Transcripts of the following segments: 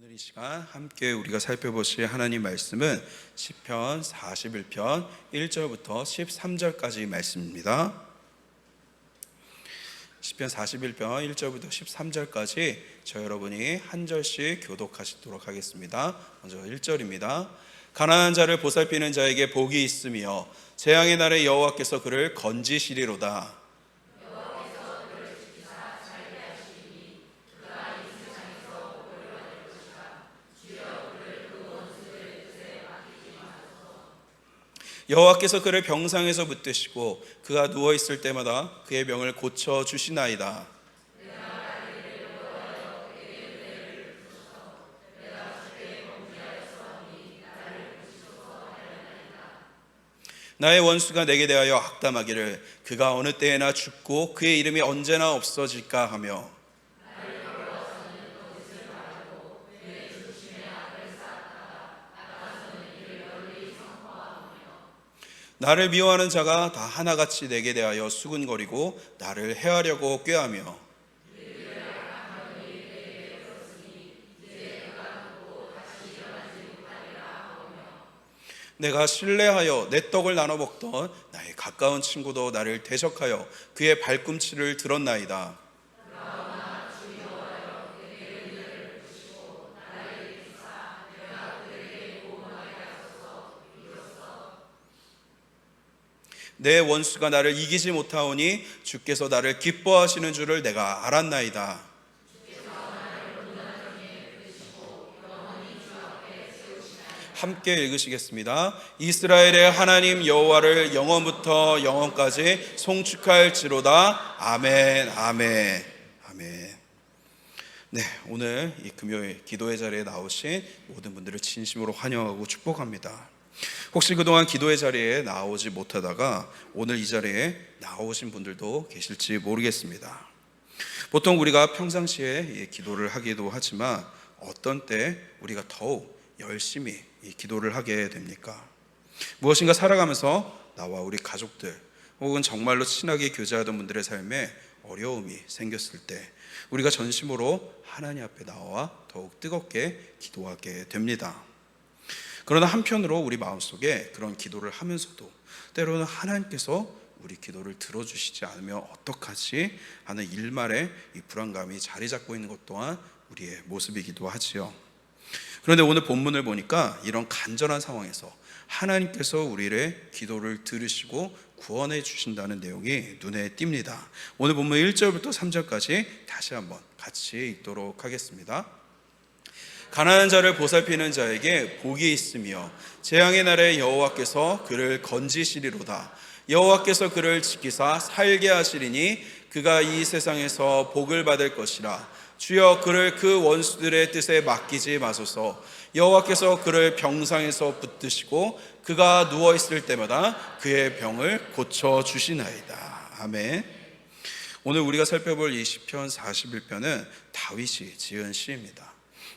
오늘 이 시간 함께 우리가 살펴보실 하나님 말씀은 시편 41편 1절부터 13절까지 말씀입니다. 시편 41편 1절부터 13절까지 저 여러분이 한 절씩 교독하시도록 하겠습니다. 먼저 1절입니다. 가난한 자를 보살피는 자에게 복이 있으며 재앙의 날에 여호와께서 그를 건지시리로다. 여호와께서 그를 병상에서 붙드시고 그가 누워있을 때마다 그의 병을 고쳐 주시나이다. 나의 원수가 내게 대하여 악담하기를 그가 어느 때에나 죽고 그의 이름이 언제나 없어질까 하며 나를 미워하는 자가 다 하나같이 내게 대하여 수군거리고 나를 해하려고 꾀하며 내가 신뢰하여 내 떡을 나눠 먹던 나의 가까운 친구도 나를 대적하여 그의 발꿈치를 들었나이다. 내 원수가 나를 이기지 못하오니 주께서 나를 기뻐하시는 줄을 내가 알았나이다. 함께 읽으시겠습니다. 이스라엘의 하나님 여호와를 영원부터 영원까지 송축할지로다. 아멘, 아멘, 아멘. 네, 오늘 이 금요일 기도의 자리에 나오신 모든 분들을 진심으로 환영하고 축복합니다. 혹시 그동안 기도의 자리에 나오지 못하다가 오늘 이 자리에 나오신 분들도 계실지 모르겠습니다. 보통 우리가 평상시에 기도를 하기도 하지만 어떤 때 우리가 더욱 열심히 이 기도를 하게 됩니까? 무엇인가 살아가면서 나와 우리 가족들 혹은 정말로 친하게 교제하던 분들의 삶에 어려움이 생겼을 때 우리가 전심으로 하나님 앞에 나와 더욱 뜨겁게 기도하게 됩니다. 그러나 한편으로 우리 마음속에 그런 기도를 하면서도 때로는 하나님께서 우리 기도를 들어주시지 않으면 어떡하지 하는 일말의 이 불안감이 자리 잡고 있는 것 또한 우리의 모습이기도 하지요. 그런데 오늘 본문을 보니까 이런 간절한 상황에서 하나님께서 우리의 기도를 들으시고 구원해 주신다는 내용이 눈에 띕니다. 오늘 본문 1절부터 3절까지 다시 한번 같이 읽도록 하겠습니다. 가난한 자를 보살피는 자에게 복이 있으며 재앙의 날에 여호와께서 그를 건지시리로다. 여호와께서 그를 지키사 살게 하시리니 그가 이 세상에서 복을 받을 것이라. 주여 그를 그 원수들의 뜻에 맡기지 마소서. 여호와께서 그를 병상에서 붙드시고 그가 누워있을 때마다 그의 병을 고쳐주시나이다. 아멘. 오늘 우리가 살펴볼 이 시편 41편은 다윗이 지은 시입니다.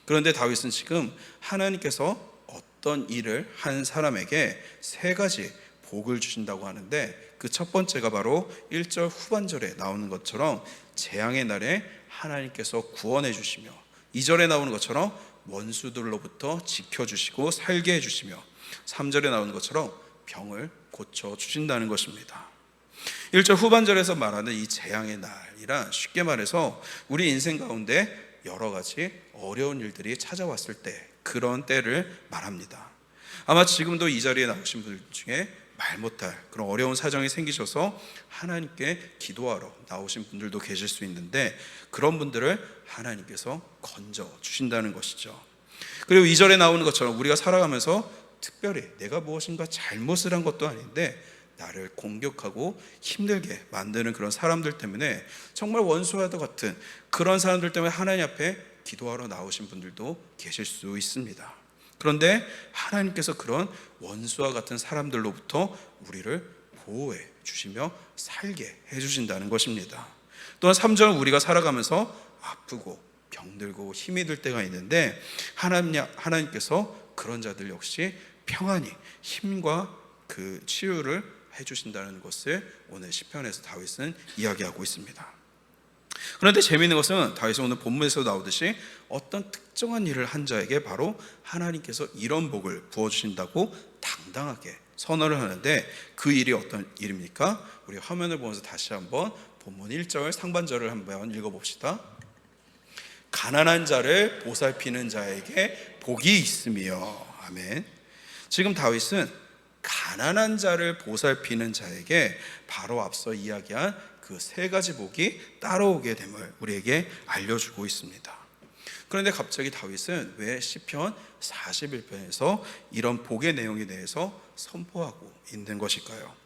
그런데 다윗은 지금 하나님께서 어떤 일을 한 사람에게 세 가지 복을 주신다고 하는데 그 첫 번째가 바로 1절 후반절에 나오는 것처럼 재앙의 날에 하나님께서 구원해 주시며 2절에 나오는 것처럼 원수들로부터 지켜주시고 살게 해주시며 3절에 나오는 것처럼 병을 고쳐주신다는 것입니다. 1절 후반절에서 말하는 이 재앙의 날이란 쉽게 말해서 우리 인생 가운데 여러 가지 어려운 일들이 찾아왔을 때 그런 때를 말합니다. 아마 지금도 이 자리에 나오신 분들 중에 말 못할 그런 어려운 사정이 생기셔서 하나님께 기도하러 나오신 분들도 계실 수 있는데 그런 분들을 하나님께서 건져 주신다는 것이죠. 그리고 2절에 나오는 것처럼 우리가 살아가면서 특별히 내가 무엇인가 잘못을 한 것도 아닌데 나를 공격하고 힘들게 만드는 그런 사람들 때문에 정말 원수와도 같은 그런 사람들 때문에 하나님 앞에 기도하러 나오신 분들도 계실 수 있습니다. 그런데 하나님께서 그런 원수와 같은 사람들로부터 우리를 보호해 주시며 살게 해주신다는 것입니다. 또한 3절은 우리가 살아가면서 아프고 병들고 힘이 들 때가 있는데 하나님께서 그런 자들 역시 평안히 힘과 그 치유를 해주신다는 것을 오늘 시편에서 다윗은 이야기하고 있습니다. 그런데 재미있는 것은 다윗은 오늘 본문에서 나오듯이 어떤 특정한 일을 한 자에게 바로 하나님께서 이런 복을 부어주신다고 당당하게 선언을 하는데, 그 일이 어떤 일입니까? 우리 화면을 보면서 다시 한번 본문 1절 상반절을 한번 읽어봅시다. 가난한 자를 보살피는 자에게 복이 있으며. 아멘. 지금 다윗은 가난한 자를 보살피는 자에게 바로 앞서 이야기한 그 세 가지 복이 따라오게 됨을 우리에게 알려주고 있습니다. 그런데 갑자기 다윗은 왜 시편 41편에서 이런 복의 내용에 대해서 선포하고 있는 것일까요?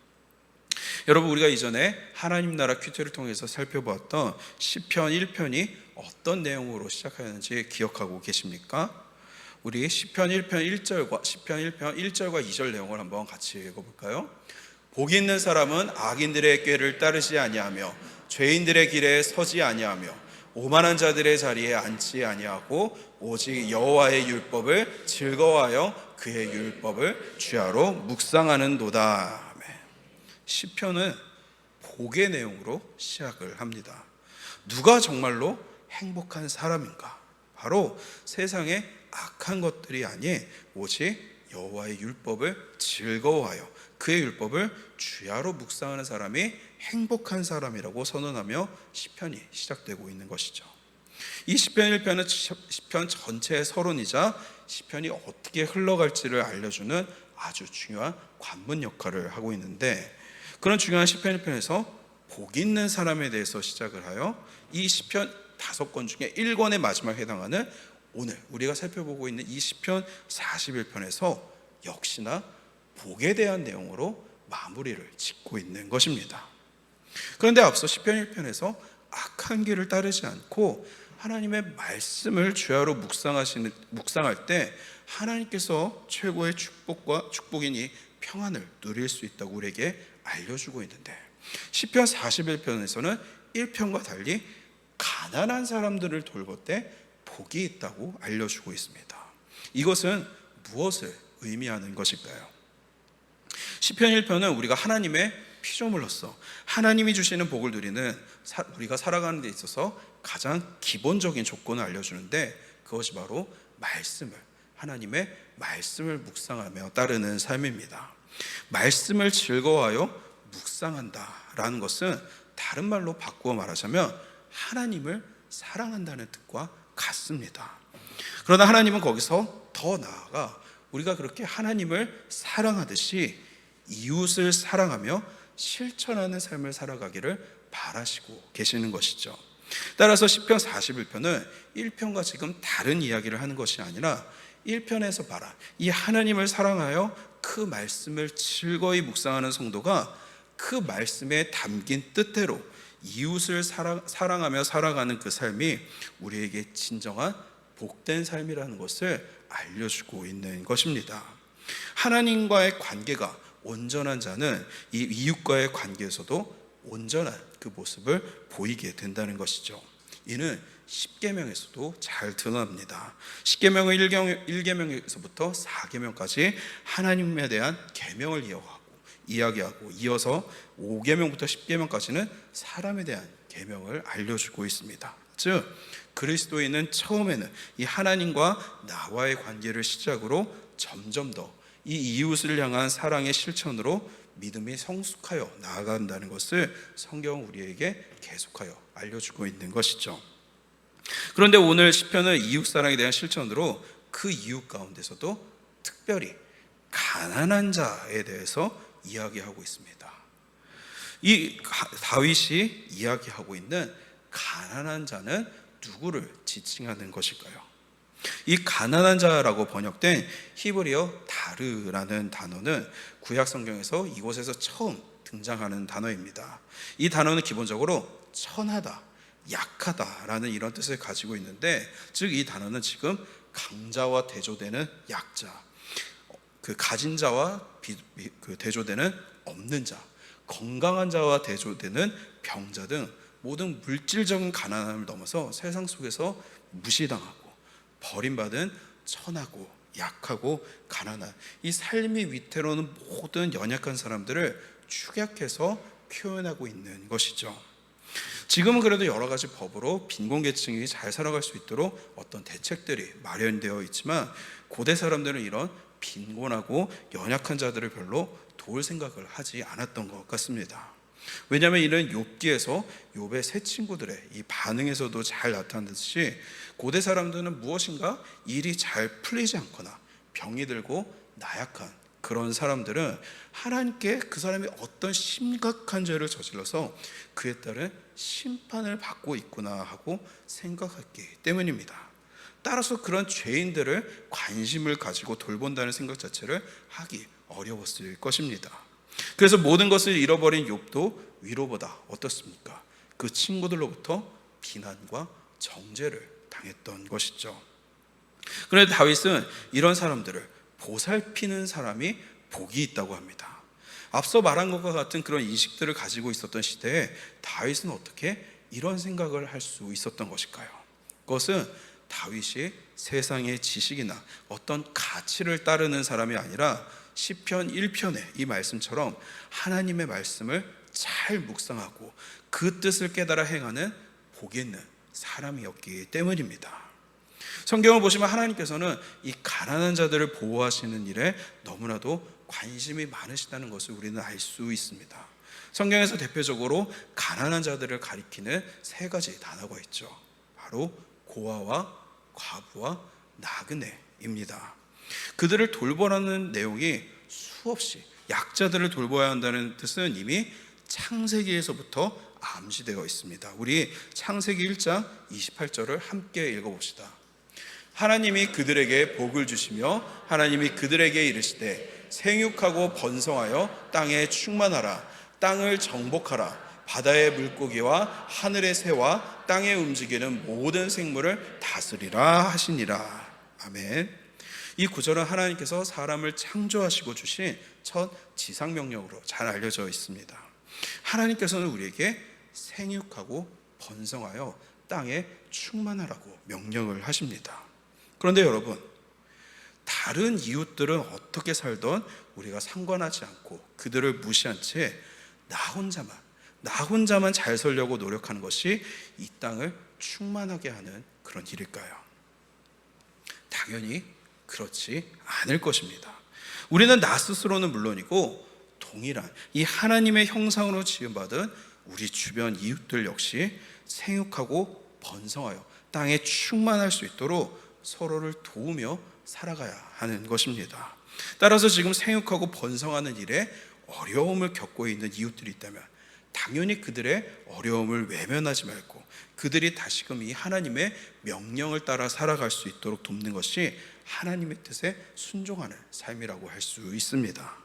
여러분, 우리가 이전에 하나님 나라 큐티를 통해서 살펴보았던 시편 1편이 어떤 내용으로 시작하였는지 기억하고 계십니까? 우리 시편 1편 1절과 2절 내용을 한번 같이 읽어볼까요? 복 있는 사람은 악인들의 꾀를 따르지 아니하며 죄인들의 길에 서지 아니하며 오만한 자들의 자리에 앉지 아니하고 오직 여호와의 율법을 즐거워하여 그의 율법을 주야로 묵상하는도다. 시편은 복의 내용으로 시작을 합니다. 누가 정말로 행복한 사람인가? 바로 세상에 악한 것들이 아닌 오직 여호와의 율법을 즐거워하여 그의 율법을 주야로 묵상하는 사람이 행복한 사람이라고 선언하며 시편이 시작되고 있는 것이죠. 이 시편 1편은 시편 전체의 서론이자 시편이 어떻게 흘러갈지를 알려주는 아주 중요한 관문 역할을 하고 있는데, 그런 중요한 시편 1편에서 복 있는 사람에 대해서 시작을 하여 이 시편 5권 중에 1권의 마지막에 해당하는 오늘 우리가 살펴보고 있는 이 시편 41편에서 역시나 복에 대한 내용으로 마무리를 짓고 있는 것입니다. 그런데 앞서 시편 1편에서 악한 길을 따르지 않고 하나님의 말씀을 주야로 묵상할 때 하나님께서 최고의 축복이니 평안을 누릴 수 있다고 우리에게 알려주고 있는데, 시편 41편에서는 1편과 달리 가난한 사람들을 돌볼 때 복이 있다고 알려주고 있습니다. 이것은 무엇을 의미하는 것일까요? 시편 1편은 우리가 하나님의 피조물로서 하나님이 주시는 복을 누리는 우리가 살아가는 데 있어서 가장 기본적인 조건을 알려주는데, 그것이 바로 하나님의 말씀을 묵상하며 따르는 삶입니다. 말씀을 즐거워하여 묵상한다라는 것은 다른 말로 바꾸어 말하자면 하나님을 사랑한다는 뜻과 같습니다. 그러나 하나님은 거기서 더 나아가 우리가 그렇게 하나님을 사랑하듯이 이웃을 사랑하며 실천하는 삶을 살아가기를 바라시고 계시는 것이죠. 따라서 시편 41편은 1편과 지금 다른 이야기를 하는 것이 아니라 1편에서 말한 이 하나님을 사랑하여 그 말씀을 즐거이 묵상하는 성도가 그 말씀에 담긴 뜻대로 이웃을 사랑하며 살아가는 그 삶이 우리에게 진정한 복된 삶이라는 것을 알려주고 있는 것입니다. 하나님과의 관계가 온전한 자는 이 이웃과의 관계에서도 온전한 그 모습을 보이게 된다는 것이죠. 이는 십계명에서도 잘 드러납니다. 십계명의 1계명에서부터 4계명까지 하나님에 대한 계명을 이야기하고 이어서 5계명부터 10계명까지는 사람에 대한 계명을 알려주고 있습니다. 즉 그리스도인은 처음에는 이 하나님과 나와의 관계를 시작으로 점점 더 이 이웃을 향한 사랑의 실천으로 믿음이 성숙하여 나아간다는 것을 성경은 우리에게 계속하여 알려주고 있는 것이죠. 그런데 오늘 시편은 이웃사랑에 대한 실천으로 그 이웃 가운데서도 특별히 가난한 자에 대해서 이야기하고 있습니다. 이 다윗이 이야기하고 있는 가난한 자는 누구를 지칭하는 것일까요? 이 가난한 자라고 번역된 히브리어 다르라는 단어는 구약 성경에서 이곳에서 처음 등장하는 단어입니다. 이 단어는 기본적으로 천하다, 약하다라는 이런 뜻을 가지고 있는데, 즉 이 단어는 지금 강자와 대조되는 약자, 그 가진 자와 대조되는 없는 자, 건강한 자와 대조되는 병자 등 모든 물질적인 가난함을 넘어서 세상 속에서 무시당하고 버림받은 천하고 약하고 가난한 이 삶이 위태로운 모든 연약한 사람들을 축약해서 표현하고 있는 것이죠. 지금은 그래도 여러 가지 법으로 빈곤계층이 잘 살아갈 수 있도록 어떤 대책들이 마련되어 있지만, 고대 사람들은 이런 빈곤하고 연약한 자들을 별로 도울 생각을 하지 않았던 것 같습니다. 왜냐하면 이는 욥기에서 욥의 세 친구들의 이 반응에서도 잘 나타나듯이, 고대 사람들은 무엇인가 일이 잘 풀리지 않거나 병이 들고 나약한 그런 사람들은 하나님께 그 사람이 어떤 심각한 죄를 저질러서 그에 따른 심판을 받고 있구나 하고 생각했기 때문입니다. 따라서 그런 죄인들을 관심을 가지고 돌본다는 생각 자체를 하기 어려웠을 것입니다. 그래서 모든 것을 잃어버린 욥도 위로보다 어떻습니까? 그 친구들로부터 비난과 정죄를 당했던 것이죠. 그런데 다윗은 이런 사람들을 보살피는 사람이 복이 있다고 합니다. 앞서 말한 것과 같은 그런 인식들을 가지고 있었던 시대에 다윗은 어떻게 이런 생각을 할 수 있었던 것일까요? 그것은 다윗이 세상의 지식이나 어떤 가치를 따르는 사람이 아니라 시편 1편의 이 말씀처럼 하나님의 말씀을 잘 묵상하고 그 뜻을 깨달아 행하는 복이 있는 사람이었기 때문입니다. 성경을 보시면 하나님께서는 이 가난한 자들을 보호하시는 일에 너무나도 관심이 많으시다는 것을 우리는 알 수 있습니다. 성경에서 대표적으로 가난한 자들을 가리키는 세 가지 단어가 있죠. 바로 고아와 과부와 나그네입니다. 그들을 돌보라는 내용이 수없이 약자들을 돌봐야 한다는 뜻은 이미 창세기에서부터 암시되어 있습니다. 우리 창세기 1장 28절을 함께 읽어봅시다. 하나님이 그들에게 복을 주시며 하나님이 그들에게 이르시되 생육하고 번성하여 땅에 충만하라. 땅을 정복하라. 바다의 물고기와 하늘의 새와 땅에 움직이는 모든 생물을 다스리라 하시니라. 아멘. 이 구절은 하나님께서 사람을 창조하시고 주신 첫 지상명령으로 잘 알려져 있습니다. 하나님께서는 우리에게 생육하고 번성하여 땅에 충만하라고 명령을 하십니다. 그런데 여러분, 다른 이웃들은 어떻게 살던 우리가 상관하지 않고 그들을 무시한 채 나 혼자만 잘 살려고 노력하는 것이 이 땅을 충만하게 하는 그런 일일까요? 당연히 그렇지 않을 것입니다. 우리는 나 스스로는 물론이고 동일한 이 하나님의 형상으로 지음받은 우리 주변 이웃들 역시 생육하고 번성하여 땅에 충만할 수 있도록 서로를 도우며 살아가야 하는 것입니다. 따라서 지금 생육하고 번성하는 일에 어려움을 겪고 있는 이웃들이 있다면 당연히 그들의 어려움을 외면하지 말고 그들이 다시금 이 하나님의 명령을 따라 살아갈 수 있도록 돕는 것이 하나님의 뜻에 순종하는 삶이라고 할 수 있습니다.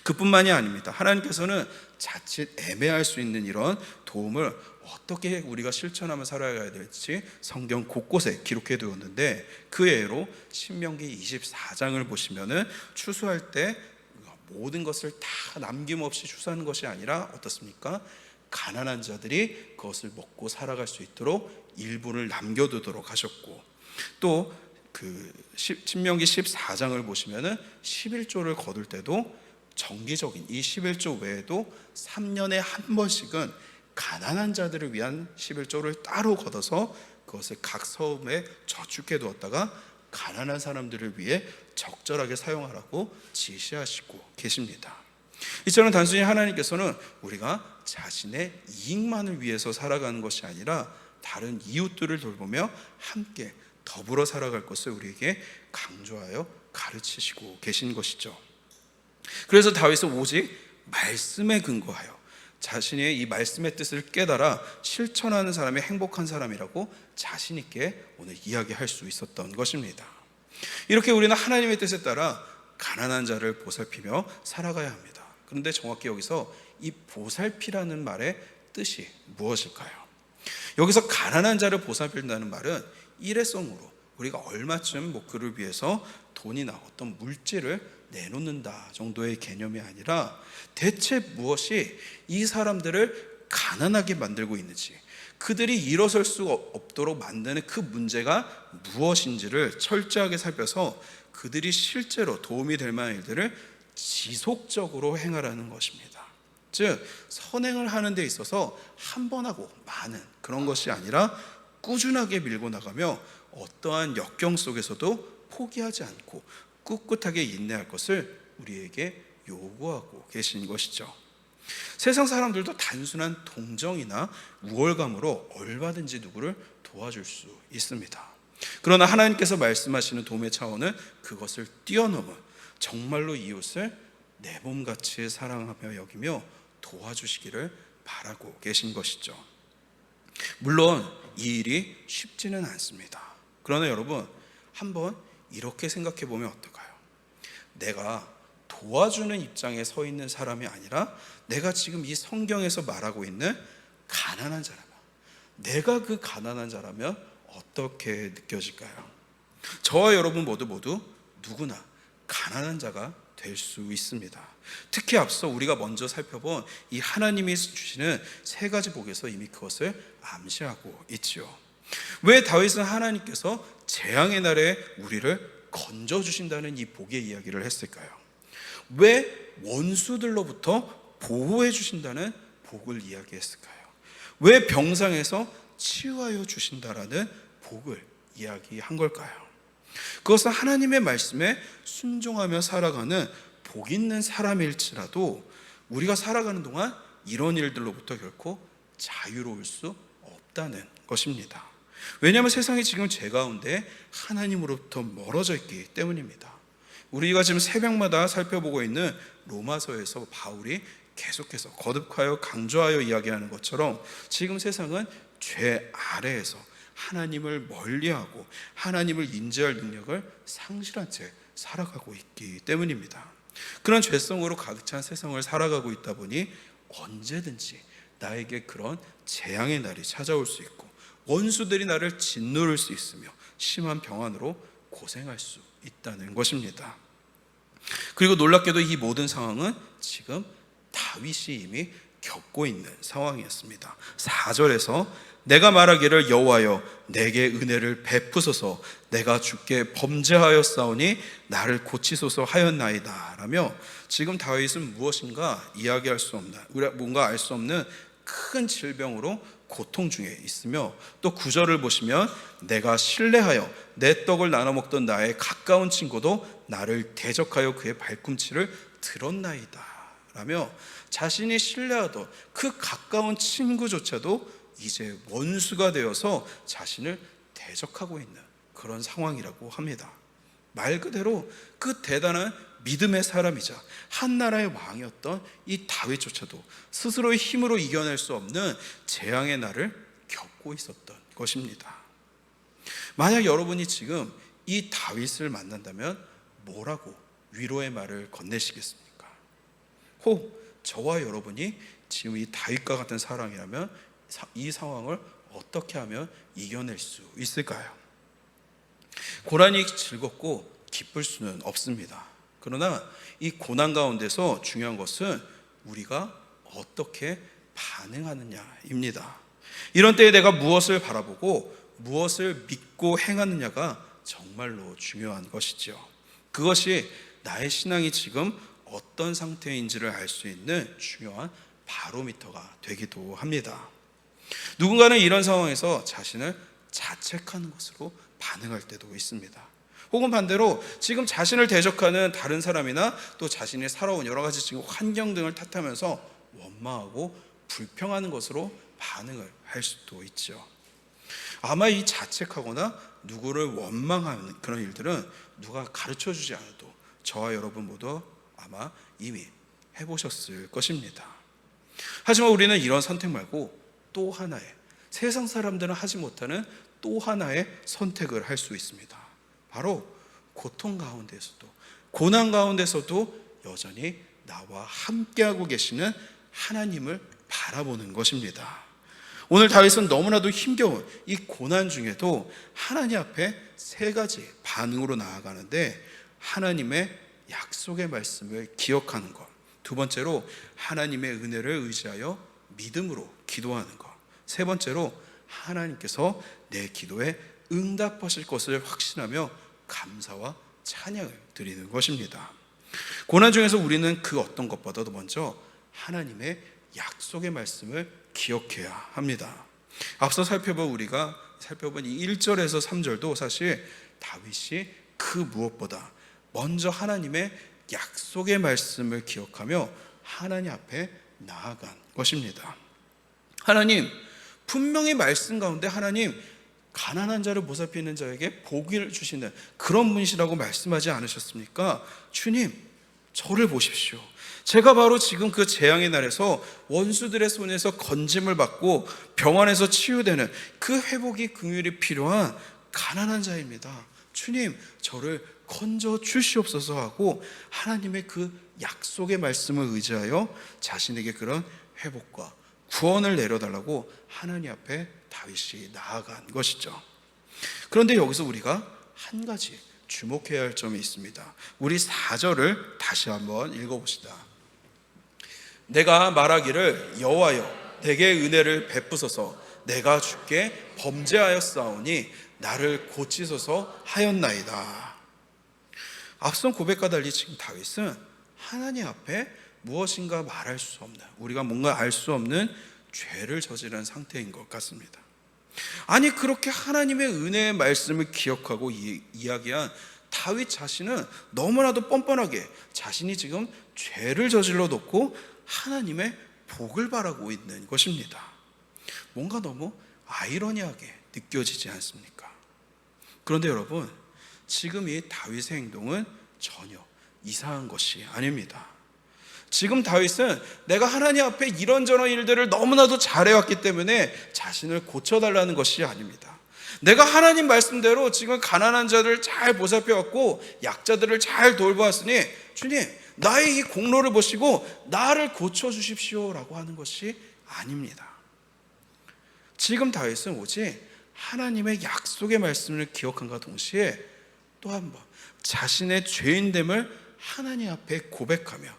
그뿐만이 아닙니다. 하나님께서는 자칫 애매할 수 있는 이런 도움을 어떻게 우리가 실천하며 살아가야 될지 성경 곳곳에 기록해 두었는데, 그 예로 신명기 24장을 보시면은 추수할 때 모든 것을 다 남김없이 추수하는 것이 아니라 어떻습니까? 가난한 자들이 그것을 먹고 살아갈 수 있도록 일부를 남겨두도록 하셨고, 또 그 신명기 14장을 보시면은 11조를 거둘 때도 정기적인 이 11조 외에도 3년에 한 번씩은 가난한 자들을 위한 11조를 따로 걷어서 그것을 각 성읍에 저축해 두었다가 가난한 사람들을 위해 적절하게 사용하라고 지시하시고 계십니다. 이처럼 단순히 하나님께서는 우리가 자신의 이익만을 위해서 살아가는 것이 아니라 다른 이웃들을 돌보며 함께 더불어 살아갈 것을 우리에게 강조하여 가르치시고 계신 것이죠. 그래서 다윗은 오직 말씀에 근거하여 자신의 이 말씀의 뜻을 깨달아 실천하는 사람이 행복한 사람이라고 자신 있게 오늘 이야기할 수 있었던 것입니다. 이렇게 우리는 하나님의 뜻에 따라 가난한 자를 보살피며 살아가야 합니다. 그런데 정확히 여기서 이 보살피라는 말의 뜻이 무엇일까요? 여기서 가난한 자를 보살핀다는 말은 일회성으로 우리가 얼마쯤 그를 위해서 돈이나 어떤 물질을 내놓는다 정도의 개념이 아니라 대체 무엇이 이 사람들을 가난하게 만들고 있는지, 그들이 일어설 수 없도록 만드는 그 문제가 무엇인지를 철저하게 살펴서 그들이 실제로 도움이 될 만한 일들을 지속적으로 행하라는 것입니다. 즉 선행을 하는 데 있어서 한 번 하고 많은 그런 것이 아니라 꾸준하게 밀고 나가며 어떠한 역경 속에서도 포기하지 않고 꿋꿋하게 인내할 것을 우리에게 요구하고 계신 것이죠. 세상 사람들도 단순한 동정이나 우월감으로 얼마든지 누구를 도와줄 수 있습니다. 그러나 하나님께서 말씀하시는 도움의 차원은 그것을 뛰어넘은 정말로 이웃을 내 몸같이 사랑하며 여기며 도와주시기를 바라고 계신 것이죠. 물론 이 일이 쉽지는 않습니다. 그러나 여러분, 한번 이렇게 생각해 보면 어떨까요? 내가 도와주는 입장에 서 있는 사람이 아니라 내가 지금 이 성경에서 말하고 있는 가난한 자라면, 내가 그 가난한 자라면 어떻게 느껴질까요? 저와 여러분 모두 누구나 가난한 자가 될 수 있습니다. 특히 앞서 우리가 먼저 살펴본 이 하나님이 주시는 세 가지 복에서 이미 그것을 암시하고 있지요. 왜 다윗은 하나님께서 재앙의 날에 우리를 건져주신다는 이 복의 이야기를 했을까요? 왜 원수들로부터 보호해 주신다는 복을 이야기했을까요? 왜 병상에서 치유하여 주신다라는 복을 이야기한 걸까요? 그것은 하나님의 말씀에 순종하며 살아가는 복 있는 사람일지라도 우리가 살아가는 동안 이런 일들로부터 결코 자유로울 수 없다는 것입니다. 왜냐하면 세상이 지금 제 가운데 하나님으로부터 멀어져 있기 때문입니다. 우리가 지금 새벽마다 살펴보고 있는 로마서에서 바울이 계속해서 거듭하여 강조하여 이야기하는 것처럼 지금 세상은 죄 아래에서 하나님을 멀리하고 하나님을 인지할 능력을 상실한 채 살아가고 있기 때문입니다. 그런 죄성으로 가득 찬 세상을 살아가고 있다 보니 언제든지 나에게 그런 재앙의 날이 찾아올 수 있고 원수들이 나를 짓누를 수 있으며 심한 병환으로 고생할 수 있다는 것입니다. 그리고 놀랍게도 이 모든 상황은 지금 다윗이 이미 겪고 있는 상황이었습니다. 4절에서 내가 말하기를 여호와여 내게 은혜를 베푸소서 내가 주께 범죄하였사오니 나를 고치소서 하였나이다 라며 지금 다윗은 무엇인가 이야기할 수 없는 뭔가 알 수 없는 큰 질병으로 고통 중에 있으며 또 9절을 보시면 내가 신뢰하여 내 떡을 나눠 먹던 나의 가까운 친구도 나를 대적하여 그의 발꿈치를 들었나이다 라며 자신이 신뢰하던 그 가까운 친구조차도 이제 원수가 되어서 자신을 대적하고 있는 그런 상황이라고 합니다. 말 그대로 그 대단한 믿음의 사람이자 한 나라의 왕이었던 이 다윗조차도 스스로의 힘으로 이겨낼 수 없는 재앙의 날을 겪고 있었던 것입니다. 만약 여러분이 지금 이 다윗을 만난다면 뭐라고 위로의 말을 건네시겠습니까? 혹 저와 여러분이 지금 이 다윗과 같은 사람이라면 이 상황을 어떻게 하면 이겨낼 수 있을까요? 고난이 즐겁고 기쁠 수는 없습니다. 그러나 이 고난 가운데서 중요한 것은 우리가 어떻게 반응하느냐입니다. 이런 때에 내가 무엇을 바라보고 무엇을 믿고 행하느냐가 정말로 중요한 것이죠. 그것이 나의 신앙이 지금 어떤 상태인지를 알 수 있는 중요한 바로미터가 되기도 합니다. 누군가는 이런 상황에서 자신을 자책하는 것으로 반응할 때도 있습니다. 혹은 반대로 지금 자신을 대적하는 다른 사람이나 또 자신이 살아온 여러 가지 지금 환경 등을 탓하면서 원망하고 불평하는 것으로 반응을 할 수도 있죠. 아마 이 자책하거나 누구를 원망하는 그런 일들은 누가 가르쳐 주지 않아도 저와 여러분 모두 아마 이미 해보셨을 것입니다. 하지만 우리는 이런 선택 말고 또 하나의 세상 사람들은 하지 못하는 또 하나의 선택을 할 수 있습니다. 바로 고통 가운데서도 고난 가운데서도 여전히 나와 함께하고 계시는 하나님을 바라보는 것입니다. 오늘 다윗은 너무나도 힘겨운 이 고난 중에도 하나님 앞에 세 가지 반응으로 나아가는데 하나님의 약속의 말씀을 기억하는 것, 두 번째로 하나님의 은혜를 의지하여 믿음으로 기도하는 것, 세 번째로 하나님께서 내 기도에 응답하실 것을 확신하며 감사와 찬양을 드리는 것입니다. 고난 중에서 우리는 그 어떤 것보다도 먼저 하나님의 약속의 말씀을 기억해야 합니다. 앞서 우리가 살펴본 이 1절에서 3절도 사실 다윗이 그 무엇보다 먼저 하나님의 약속의 말씀을 기억하며 하나님 앞에 나아간 것입니다. 하나님, 분명히 말씀 가운데 하나님 가난한 자를 보살피는 자에게 복을 주시는 그런 분이시라고 말씀하지 않으셨습니까? 주님, 저를 보십시오. 제가 바로 지금 그 재앙의 날에서 원수들의 손에서 건짐을 받고 병원에서 치유되는 그 회복이 긍휼이 필요한 가난한 자입니다. 주님, 저를 건져 주시옵소서 하고 하나님의 그 약속의 말씀을 의지하여 자신에게 그런 회복과 구원을 내려달라고 하나님 앞에 다윗이 나아간 것이죠. 그런데 여기서 우리가 한 가지 주목해야 할 점이 있습니다. 우리 4절을 다시 한번 읽어봅시다. 내가 말하기를 여호와여 내게 은혜를 베푸소서 내가 주께 범죄하였사오니 나를 고치소서 하였나이다. 앞선 고백과 달리 지금 다윗은 하나님 앞에 무엇인가 말할 수 없는, 우리가 뭔가 알 수 없는 죄를 저지른 상태인 것 같습니다. 아니 그렇게 하나님의 은혜의 말씀을 기억하고 이야기한 다윗 자신은 너무나도 뻔뻔하게 자신이 지금 죄를 저질러 놓고 하나님의 복을 바라고 있는 것입니다. 뭔가 너무 아이러니하게 느껴지지 않습니까? 그런데 여러분, 지금 이 다윗의 행동은 전혀 이상한 것이 아닙니다. 지금 다윗은 내가 하나님 앞에 이런저런 일들을 너무나도 잘해왔기 때문에 자신을 고쳐달라는 것이 아닙니다. 내가 하나님 말씀대로 지금 가난한 자들을 잘 보살펴왔고 약자들을 잘 돌보았으니 주님, 나의 이 공로를 보시고 나를 고쳐주십시오 라고 하는 것이 아닙니다. 지금 다윗은 오직 하나님의 약속의 말씀을 기억함과 동시에 또 한 번 자신의 죄인됨을 하나님 앞에 고백하며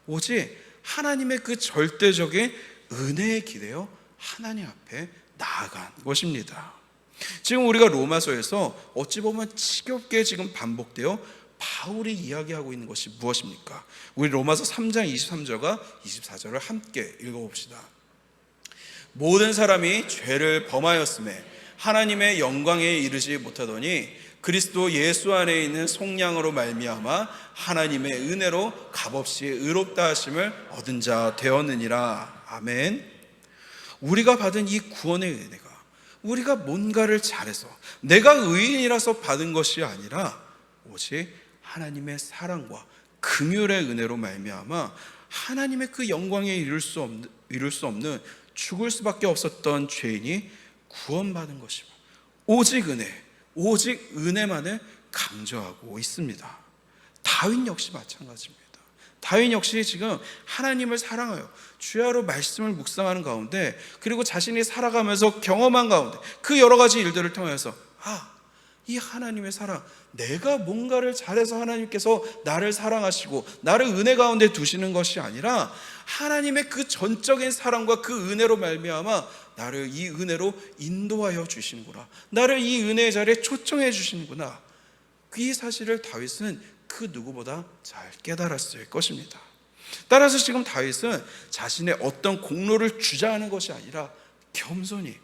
오직 하나님의 그 절대적인 은혜에 기대어 하나님 앞에 나아간 것입니다. 지금 우리가 로마서에서 어찌 보면 지겹게 지금 반복되어 바울이 이야기하고 있는 것이 무엇입니까? 우리 로마서 3장 23절과 24절을 함께 읽어봅시다. 모든 사람이 죄를 범하였음에 하나님의 영광에 이르지 못하더니 그리스도 예수 안에 있는 속량으로 말미암아 하나님의 은혜로 값없이 의롭다 하심을 얻은 자 되었느니라. 아멘. 우리가 받은 이 구원의 은혜가 우리가 뭔가를 잘해서 내가 의인이라서 받은 것이 아니라 오직 하나님의 사랑과 긍휼의 은혜로 말미암아 하나님의 그 영광에 이룰 수 없는 죽을 수밖에 없었던 죄인이 구원받은 것입니다. 오직 은혜, 오직 은혜만을 강조하고 있습니다. 다윗 역시 마찬가지입니다. 다윗 역시 지금 하나님을 사랑하여 주야로 말씀을 묵상하는 가운데 그리고 자신이 살아가면서 경험한 가운데 그 여러 가지 일들을 통해서 이 하나님의 사랑, 내가 뭔가를 잘해서 하나님께서 나를 사랑하시고 나를 은혜 가운데 두시는 것이 아니라 하나님의 그 전적인 사랑과 그 은혜로 말미암아 나를 이 은혜로 인도하여 주시는구나, 나를 이 은혜의 자리에 초청해 주시는구나, 이 사실을 다윗은 그 누구보다 잘 깨달았을 것입니다. 따라서 지금 다윗은 자신의 어떤 공로를 주장하는 것이 아니라 겸손히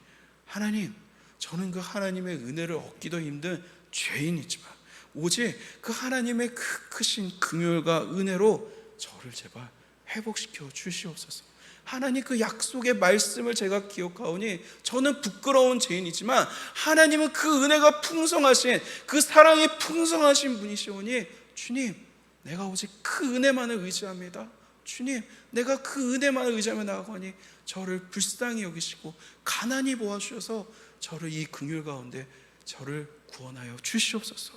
하나님, 저는 그 하나님의 은혜를 얻기도 힘든 죄인이지만 오직 그 하나님의 그 크신 긍휼과 은혜로 저를 제발 회복시켜 주시옵소서. 하나님 그 약속의 말씀을 제가 기억하오니 저는 부끄러운 죄인이지만 하나님은 그 은혜가 풍성하신, 그 사랑이 풍성하신 분이시오니 주님, 내가 오직 그 은혜만을 의지합니다. 주님, 내가 그 은혜만을 의지하며 나아가니 저를 불쌍히 여기시고 가난히 보아주셔서 저를 이 긍휼 가운데 저를 구원하여 주시옵소서.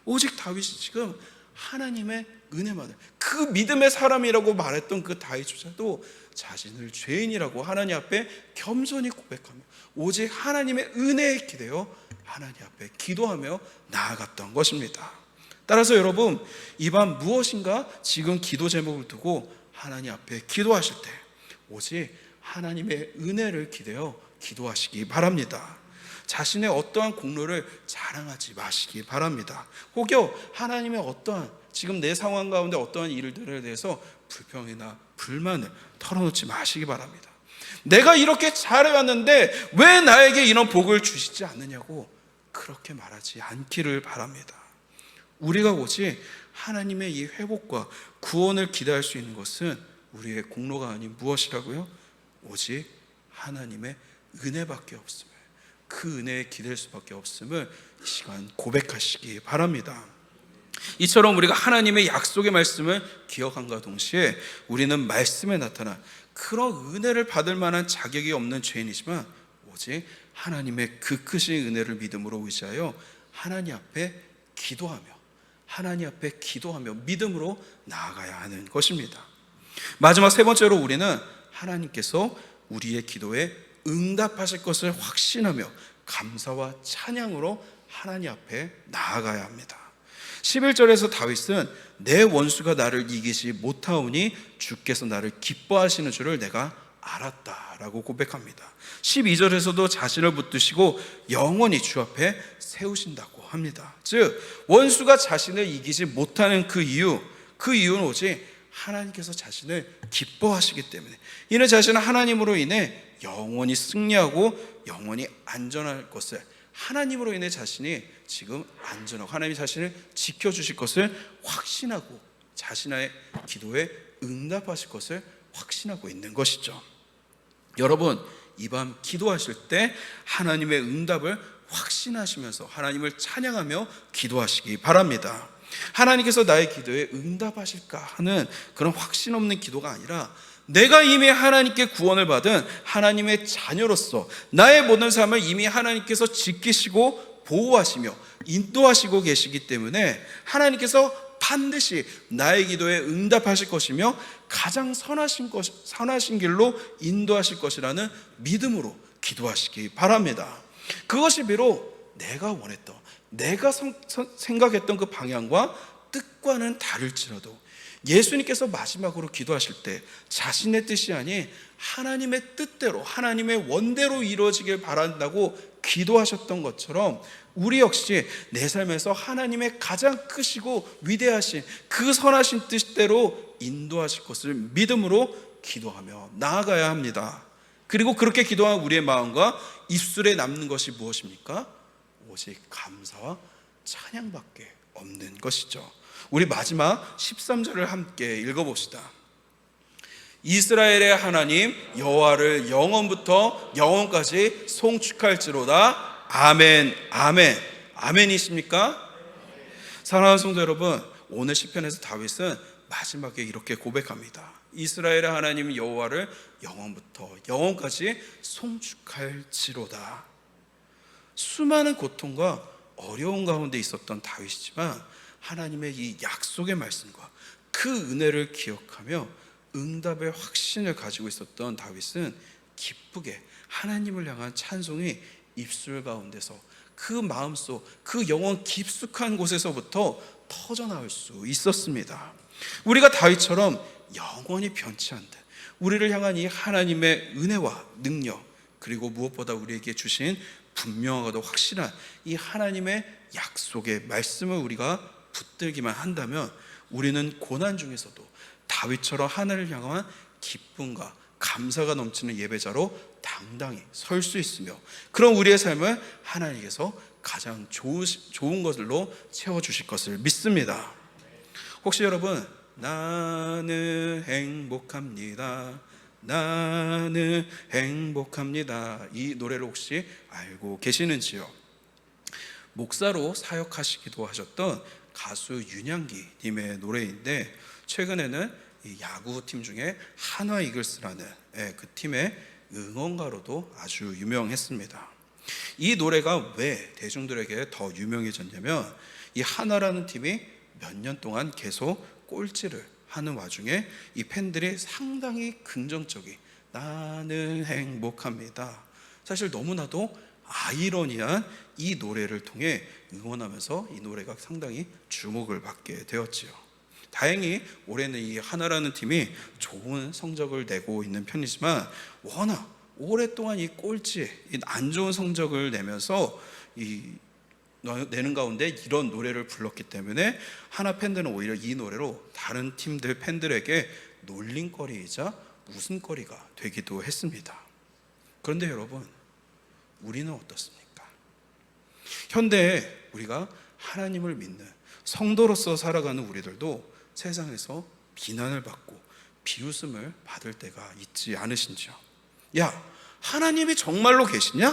오직 다윗이 지금 하나님의 은혜만을, 그 믿음의 사람이라고 말했던 그 다윗조차도 자신을 죄인이라고 하나님 앞에 겸손히 고백하며 오직 하나님의 은혜에 기대어 하나님 앞에 기도하며 나아갔던 것입니다. 따라서 여러분, 이 밤 무엇인가 지금 기도 제목을 두고 하나님 앞에 기도하실 때 오직 하나님의 은혜를 기대어 기도하시기 바랍니다. 자신의 어떠한 공로를 자랑하지 마시기 바랍니다. 혹여 하나님의 어떠한 지금 내 상황 가운데 어떠한 일들에 대해서 불평이나 불만을 털어놓지 마시기 바랍니다. 내가 이렇게 잘해왔는데 왜 나에게 이런 복을 주시지 않느냐고 그렇게 말하지 않기를 바랍니다. 우리가 오직 하나님의 이 회복과 구원을 기대할 수 있는 것은 우리의 공로가 아닌 무엇이라고요? 오직 하나님의 은혜밖에 없음을, 그 은혜에 기댈 수밖에 없음을 이 시간 고백하시기 바랍니다. 이처럼 우리가 하나님의 약속의 말씀을 기억함과 동시에 우리는 말씀에 나타난 그런 은혜를 받을 만한 자격이 없는 죄인이지만 오직 하나님의 그 크신 은혜를 믿음으로 의지하여 하나님 앞에 기도하며 믿음으로 나아가야 하는 것입니다. 마지막 세 번째로 우리는 하나님께서 우리의 기도에 응답하실 것을 확신하며 감사와 찬양으로 하나님 앞에 나아가야 합니다. 11절에서 다윗은 내 원수가 나를 이기지 못하오니 주께서 나를 기뻐하시는 줄을 내가 알았다라고 고백합니다. 12절에서도 자신을 붙드시고 영원히 주 앞에 세우신다고 합니다. 즉 원수가 자신을 이기지 못하는 그 이유는 오직 하나님께서 자신을 기뻐하시기 때문에, 이는 자신은 하나님으로 인해 영원히 승리하고 영원히 안전할 것을, 하나님으로 인해 자신이 지금 안전하고 하나님이 자신을 지켜주실 것을 확신하고 자신의 기도에 응답하실 것을 확신하고 있는 것이죠. 여러분, 이 밤 기도하실 때 하나님의 응답을 확신하시면서 하나님을 찬양하며 기도하시기 바랍니다. 하나님께서 나의 기도에 응답하실까 하는 그런 확신 없는 기도가 아니라 내가 이미 하나님께 구원을 받은 하나님의 자녀로서 나의 모든 삶을 이미 하나님께서 지키시고 보호하시며 인도하시고 계시기 때문에 하나님께서 반드시 나의 기도에 응답하실 것이며 가장 선하신 길로 인도하실 것이라는 믿음으로 기도하시기 바랍니다. 그것이 비록 내가 원했던, 내가 생각했던 그 방향과 뜻과는 다를지라도 예수님께서 마지막으로 기도하실 때 자신의 뜻이 아닌 하나님의 뜻대로, 하나님의 원대로 이루어지길 바란다고 기도하셨던 것처럼 우리 역시 내 삶에서 하나님의 가장 크시고 위대하신 그 선하신 뜻대로 인도하실 것을 믿음으로 기도하며 나아가야 합니다. 그리고 그렇게 기도한 우리의 마음과 입술에 남는 것이 무엇입니까? 오직 감사와 찬양밖에 없는 것이죠. 우리 마지막 13절을 함께 읽어봅시다. 이스라엘의 하나님 여호와를 영원부터 영원까지 송축할지로다. 아멘, 아멘. 아멘이십니까? 사랑하는 성도 여러분, 오늘 시편에서 다윗은 마지막에 이렇게 고백합니다. 이스라엘의 하나님 여호와를 영원부터 영원까지 송축할지로다. 수많은 고통과 어려운 가운데 있었던 다윗이지만 하나님의 이 약속의 말씀과 그 은혜를 기억하며 응답의 확신을 가지고 있었던 다윗은 기쁘게 하나님을 향한 찬송이 입술 가운데서 그 마음속, 그 영혼 깊숙한 곳에서부터 터져나올 수 있었습니다. 우리가 다윗처럼 영원히 변치 않는 우리를 향한 이 하나님의 은혜와 능력, 그리고 무엇보다 우리에게 주신 분명하고도 확실한 이 하나님의 약속의 말씀을 우리가 붙들기만 한다면 우리는 고난 중에서도 다윗처럼 하나님을 향한 기쁨과 감사가 넘치는 예배자로 당당히 설 수 있으며, 그런 우리의 삶을 하나님께서 가장 좋은 것으로 채워주실 것을 믿습니다. 혹시 여러분, 나는 행복합니다, 나는 행복합니다, 이 노래를 혹시 알고 계시는지요? 목사로 사역하시기도 하셨던 가수 윤향기 님의 노래인데, 최근에는 이 야구팀 중에 한화 이글스라는 그 팀의 응원가로도 아주 유명했습니다. 이 노래가 왜 대중들에게 더 유명해졌냐면, 이 한화라는 팀이 몇 년 동안 계속 꼴찌를 하는 와중에 이 팬들이 상당히 긍정적인 나는 행복합니다, 사실 너무나도 아이러니한 이 노래를 통해 응원하면서 이 노래가 상당히 주목을 받게 되었지요. 다행히 올해는 이 하나라는 팀이 좋은 성적을 내고 있는 편이지만 워낙 오랫동안 이 꼴찌, 안 좋은 성적을 내면서 내는 가운데 이런 노래를 불렀기 때문에 하나 팬들은 오히려 이 노래로 다른 팀들 팬들에게 놀림거리이자 웃음거리가 되기도 했습니다. 그런데 여러분, 우리는 어떻습니까? 현대에 우리가 하나님을 믿는 성도로서 살아가는 우리들도 세상에서 비난을 받고 비웃음을 받을 때가 있지 않으신지요? 야, 하나님이 정말로 계시냐?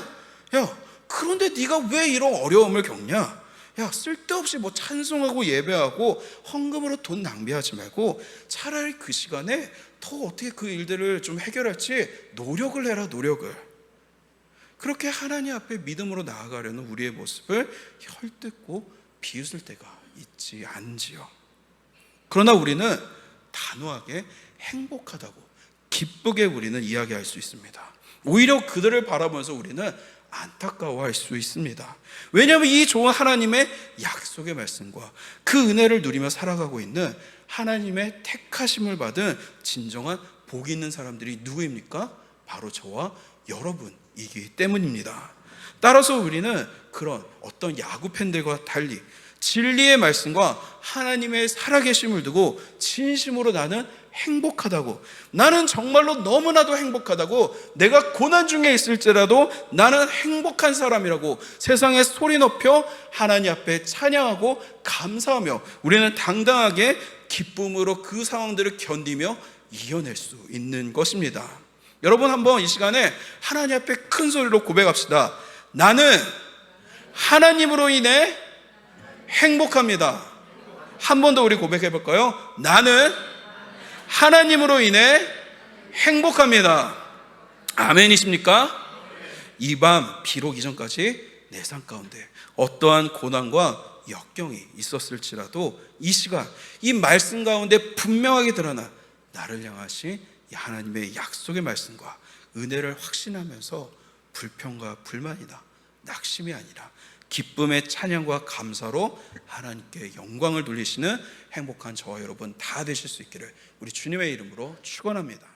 야, 그런데 네가 왜 이런 어려움을 겪냐? 야, 쓸데없이 찬송하고 예배하고 헌금으로 돈 낭비하지 말고 차라리 그 시간에 더 어떻게 그 일들을 좀 해결할지 노력을 해라, 노력을. 그렇게 하나님 앞에 믿음으로 나아가려는 우리의 모습을 헐뜯고 비웃을 때가 있지 않지요? 그러나 우리는 단호하게 행복하다고 기쁘게 우리는 이야기할 수 있습니다. 오히려 그들을 바라보면서 우리는 안타까워할 수 있습니다. 왜냐하면 이 좋은 하나님의 약속의 말씀과 그 은혜를 누리며 살아가고 있는 하나님의 택하심을 받은 진정한 복 있는 사람들이 누구입니까? 바로 저와 여러분이기 때문입니다. 따라서 우리는 그런 어떤 야구 팬들과 달리 진리의 말씀과 하나님의 살아계심을 두고 진심으로 나는 행복하다고, 나는 정말로 너무나도 행복하다고, 내가 고난 중에 있을지라도 나는 행복한 사람이라고 세상에 소리 높여 하나님 앞에 찬양하고 감사하며 우리는 당당하게 기쁨으로 그 상황들을 견디며 이겨낼 수 있는 것입니다. 여러분, 한번 이 시간에 하나님 앞에 큰 소리로 고백합시다. 나는 하나님으로 인해 행복합니다. 한 번 더 우리 고백해 볼까요? 나는 하나님으로 인해 행복합니다. 아멘이십니까? 이 밤 비록 이전까지 내 삶 가운데 어떠한 고난과 역경이 있었을지라도 이 시간 이 말씀 가운데 분명하게 드러나 나를 향하신 이 하나님의 약속의 말씀과 은혜를 확신하면서 불평과 불만이나 낙심이 아니라 기쁨의 찬양과 감사로 하나님께 영광을 돌리시는 행복한 저와 여러분 다 되실 수 있기를 우리 주님의 이름으로 축원합니다.